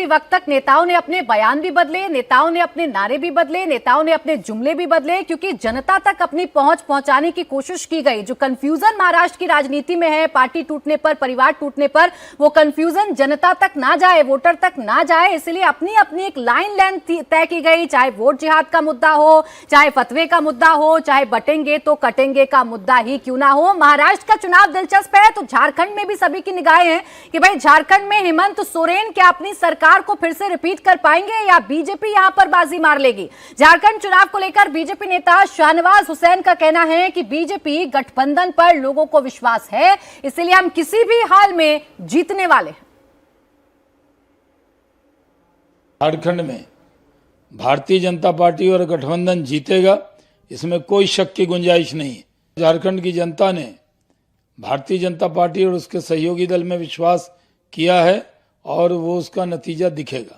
आखिरी वक्त तक नेताओं ने अपने बयान भी बदले, नेताओं ने अपने नारे भी बदले, नेताओं ने अपने जुमले भी बदले, क्योंकि जनता तक अपनी पहुंच पहुंचाने की कोशिश की गई। जो कंफ्यूजन महाराष्ट्र की राजनीति में है, पार्टी टूटने पर, परिवार टूटने पर, वो कंफ्यूजन जनता तक ना जाए, वोटर तक ना जाए, इसलिए अपनी अपनी एक लाइन लेंथ तय की गई। चाहे वोट जिहाद का मुद्दा हो, चाहे फतवे का मुद्दा हो, चाहे बटेंगे तो कटेंगे का मुद्दा ही क्यों ना हो। महाराष्ट्र का चुनाव दिलचस्प है तो झारखंड में भी सभी की निगाहें हैं कि भाई झारखंड में हेमंत सोरेन क्या अपनी सरकार को फिर से रिपीट कर पाएंगे या बीजेपी यहां पर बाजी मार लेगी। झारखंड चुनाव को लेकर बीजेपी नेता शाहनवाज हुसैन का कहना है कि बीजेपी गठबंधन पर लोगों को विश्वास है, इसलिए हम किसी भी हाल में जीतने वाले हैं। झारखंड में भारतीय जनता पार्टी और गठबंधन जीतेगा, इसमें कोई शक की गुंजाइश नहीं। झारखंड की जनता ने भारतीय जनता पार्टी और उसके सहयोगी दल में विश्वास किया है और वो उसका नतीजा दिखेगा।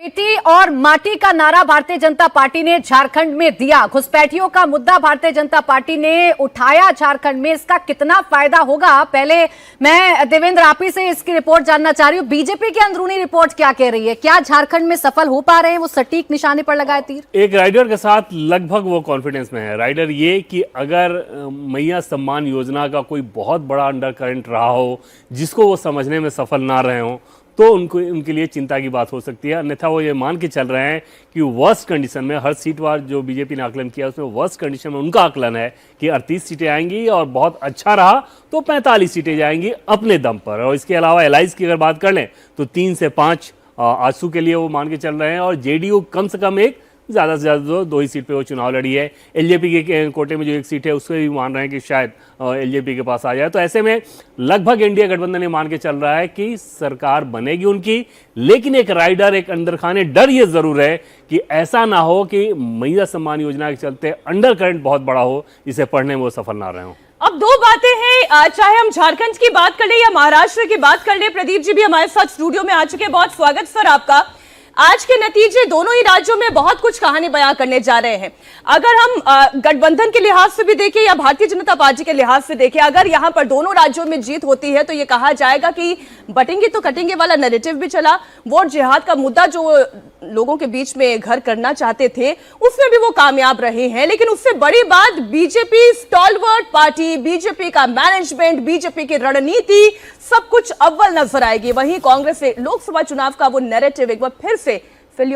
बेटी और माटी का नारा भारतीय जनता पार्टी ने झारखंड में दिया। घुसपैठियों का मुद्दा भारतीय जनता पार्टी ने उठाया झारखंड में, इसका कितना फायदा होगा? पहले मैं देवेंद्र आप ही से इसकी रिपोर्ट जानना चाह रही हूँ। बीजेपी की अंदरूनी रिपोर्ट क्या कह रही है? क्या झारखंड में सफल हो पा रहे हैं वो सटीक निशाने पर लगाए तीर? एक राइडर के साथ लगभग वो कॉन्फिडेंस में है। राइडर ये कि अगर मैया सम्मान योजना का कोई बहुत बड़ा अंडर करंट रहा हो जिसको वो समझने में सफल ना रहे हो तो उनके लिए चिंता की बात हो सकती है। अन्यथा वो ये मान के चल रहे हैं कि वर्स्ट कंडीशन में, हर सीट वार जो बीजेपी ने आकलन किया उसमें वर्स्ट कंडीशन में उनका आकलन है कि 38 सीटें आएंगी और बहुत अच्छा रहा तो 45 सीटें जाएंगी अपने दम पर। और इसके अलावा एलाइज की अगर बात कर लें तो 3 से 5 आजसू के लिए वो मान के चल रहे हैं और जेडीयू कम से कम एक, ज़्यादा से ज़्यादा 2 ही सीट पे वो चुनाव लड़ी है। एलजेपी के कोटे में जो 1 सीट है उसको भी मान रहे हैं कि शायद एलजेपी के पास आ जाए। तो ऐसे में लगभग इंडिया गठबंधन ये मान के चल रहा है कि सरकार बनेगी उनकी, लेकिन एक राइडर, एक अंदरखाने डर ये जरूर है कि ऐसा ना हो कि मैया सम्मान योजना के चलते अंडर करंट बहुत बड़ा हो, इसे पढ़ने में वो सफल ना रहे हो। अब 2 बातें हैं, चाहे हम झारखंड की बात कर ले या महाराष्ट्र की बात कर ले। प्रदीप जी भी हमारे साथ स्टूडियो में आ चुके हैं, बहुत स्वागत सर आपका। आज के नतीजे दोनों ही राज्यों में बहुत कुछ कहानी बयां करने जा रहे हैं। अगर हम गठबंधन के लिहाज से भी देखें या भारतीय जनता पार्टी के लिहाज से देखें, अगर यहां पर दोनों राज्यों में जीत होती है तो यह कहा जाएगा कि बटेंगे तो कटेंगे वाला नैरेटिव भी चला। वोट जिहाद का मुद्दा जो लोगों के बीच में घर करना चाहते थे उसमें भी वो कामयाब रहे हैं। लेकिन उससे बड़ी बात, बीजेपी स्टॉलवर्ट पार्टी, बीजेपी का मैनेजमेंट, बीजेपी की रणनीति सब कुछ अव्वल नजर आएगी। वहीं कांग्रेस से लोकसभा चुनाव का वो नैरेटिव एक बार फिर से